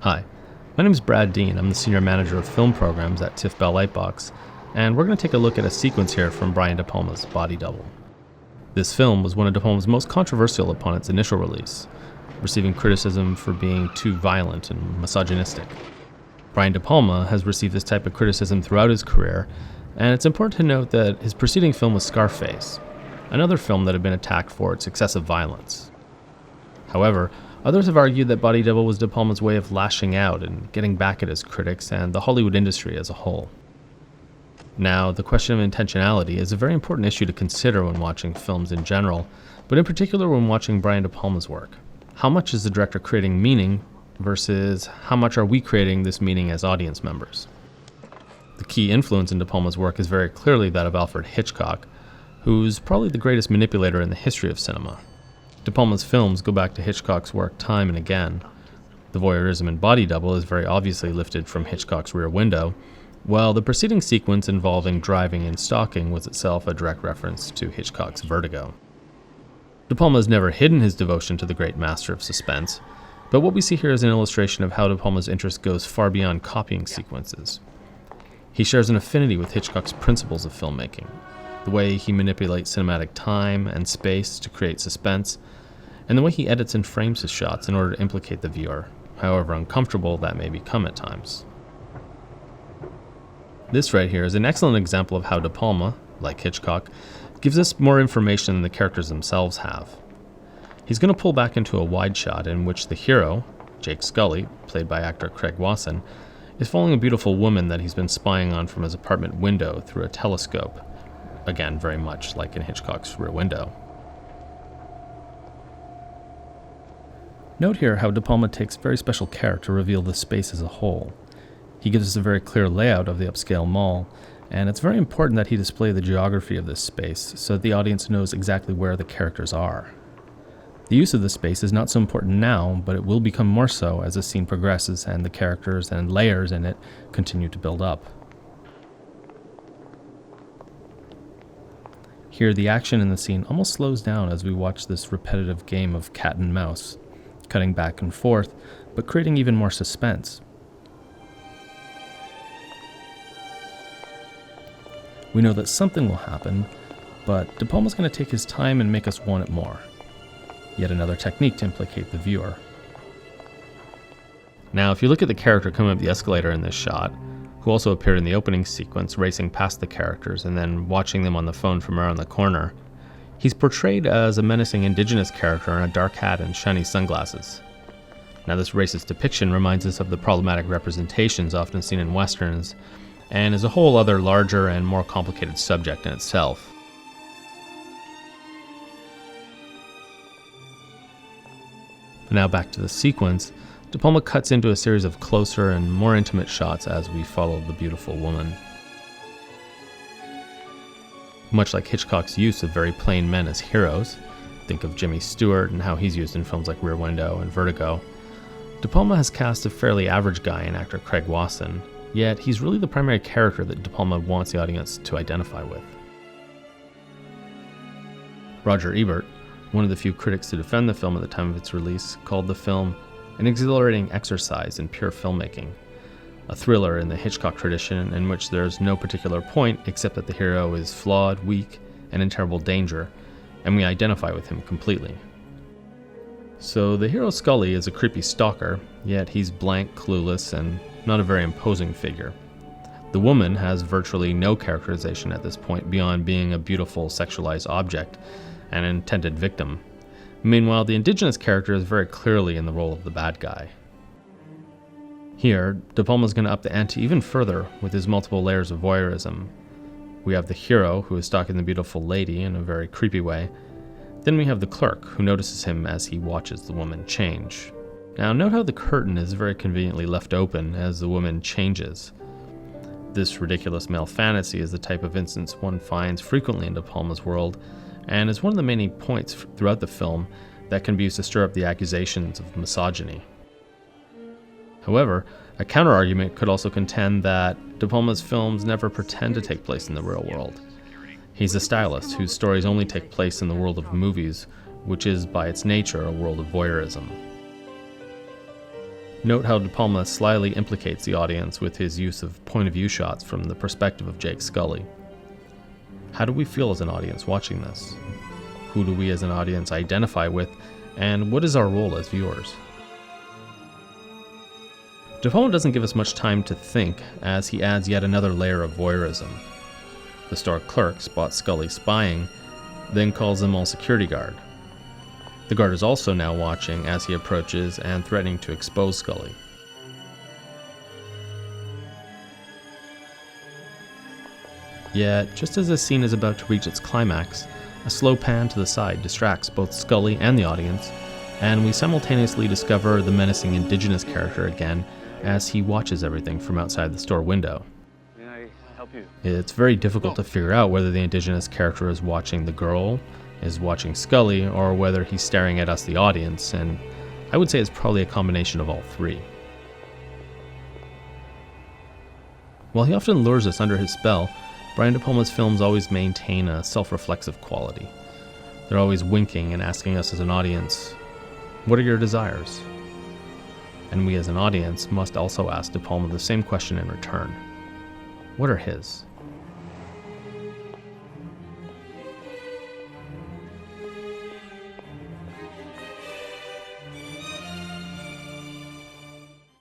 Hi, my name is Brad Deane. I'm the Senior Manager of Film Programs at TIFF Lightbox, and we're going to take a look at a sequence here from Brian De Palma's Body Double. This film was one of De Palma's most controversial upon its initial release, receiving criticism for being too violent and misogynistic. Brian De Palma has received this type of criticism throughout his career, and it's important to note that his preceding film was Scarface, another film that had been attacked for its excessive violence. However, others have argued that Body Double was De Palma's way of lashing out and getting back at his critics and the Hollywood industry as a whole. Now, the question of intentionality is a very important issue to consider when watching films in general, but in particular when watching Brian De Palma's work. How much is the director creating meaning versus how much are we creating this meaning as audience members? The key influence in De Palma's work is very clearly that of Alfred Hitchcock, who's probably the greatest manipulator in the history of cinema. De Palma's films go back to Hitchcock's work time and again. The voyeurism in Body Double is very obviously lifted from Hitchcock's Rear Window, while the preceding sequence involving driving and stalking was itself a direct reference to Hitchcock's Vertigo. De Palma has never hidden his devotion to the great master of suspense, but what we see here is an illustration of how De Palma's interest goes far beyond copying sequences. He shares an affinity with Hitchcock's principles of filmmaking, the way he manipulates cinematic time and space to create suspense, and the way he edits and frames his shots in order to implicate the viewer, however uncomfortable that may become at times. This right here is an excellent example of how De Palma, like Hitchcock, gives us more information than the characters themselves have. He's going to pull back into a wide shot in which the hero, Jake Scully, played by actor Craig Wasson, is following a beautiful woman that he's been spying on from his apartment window through a telescope, again very much like in Hitchcock's Rear Window. Note here how De Palma takes very special care to reveal the space as a whole. He gives us a very clear layout of the upscale mall, and it's very important that he display the geography of this space so that the audience knows exactly where the characters are. The use of the space is not so important now, but it will become more so as the scene progresses and the characters and layers in it continue to build up. Here, the action in the scene almost slows down as we watch this repetitive game of cat and mouse, cutting back and forth, but creating even more suspense. We know that something will happen, but De Palma's going to take his time and make us want it more. Yet another technique to implicate the viewer. Now, if you look at the character coming up the escalator in this shot, who also appeared in the opening sequence, racing past the characters and then watching them on the phone from around the corner, he's portrayed as a menacing indigenous character in a dark hat and shiny sunglasses. Now, this racist depiction reminds us of the problematic representations often seen in westerns, and is a whole other larger and more complicated subject in itself. But now back to the sequence, De Palma cuts into a series of closer and more intimate shots as we follow the beautiful woman. Much like Hitchcock's use of very plain men as heroes, think of Jimmy Stewart and how he's used in films like Rear Window and Vertigo, De Palma has cast a fairly average guy in actor Craig Wasson, yet he's really the primary character that De Palma wants the audience to identify with. Roger Ebert, one of the few critics to defend the film at the time of its release, called the film an exhilarating exercise in pure filmmaking, a thriller in the Hitchcock tradition in which there's no particular point except that the hero is flawed, weak, and in terrible danger, and we identify with him completely. So the hero Scully is a creepy stalker, yet he's blank, clueless, and not a very imposing figure. The woman has virtually no characterization at this point beyond being a beautiful sexualized object, an intended victim. Meanwhile, the indigenous character is very clearly in the role of the bad guy. Here, De Palma's going to up the ante even further with his multiple layers of voyeurism. We have the hero, who is stalking the beautiful lady in a very creepy way. Then we have the clerk, who notices him as he watches the woman change. Now, note how the curtain is very conveniently left open as the woman changes. This ridiculous male fantasy is the type of instance one finds frequently in De Palma's world, and is one of the many points throughout the film that can be used to stir up the accusations of misogyny. However, a counter-argument could also contend that De Palma's films never pretend to take place in the real world. He's a stylist whose stories only take place in the world of movies, which is by its nature a world of voyeurism. Note how De Palma slyly implicates the audience with his use of point-of-view shots from the perspective of Jake Scully. How do we feel as an audience watching this? Who do we as an audience identify with, and what is our role as viewers? De Palma doesn't give us much time to think, as he adds yet another layer of voyeurism. The store clerk spots Scully spying, then calls the mall security guard. The guard is also now watching as he approaches and threatening to expose Scully. Yet, just as the scene is about to reach its climax, a slow pan to the side distracts both Scully and the audience, and we simultaneously discover the menacing indigenous character again as he watches everything from outside the store window. May I help you? It's very difficult to figure out whether the indigenous character is watching the girl, is watching Scully, or whether he's staring at us, the audience, and I would say it's probably a combination of all three. While he often lures us under his spell, Brian De Palma's films always maintain a self-reflexive quality. They're always winking and asking us as an audience, what are your desires? And we as an audience must also ask De Palma the same question in return. What are his?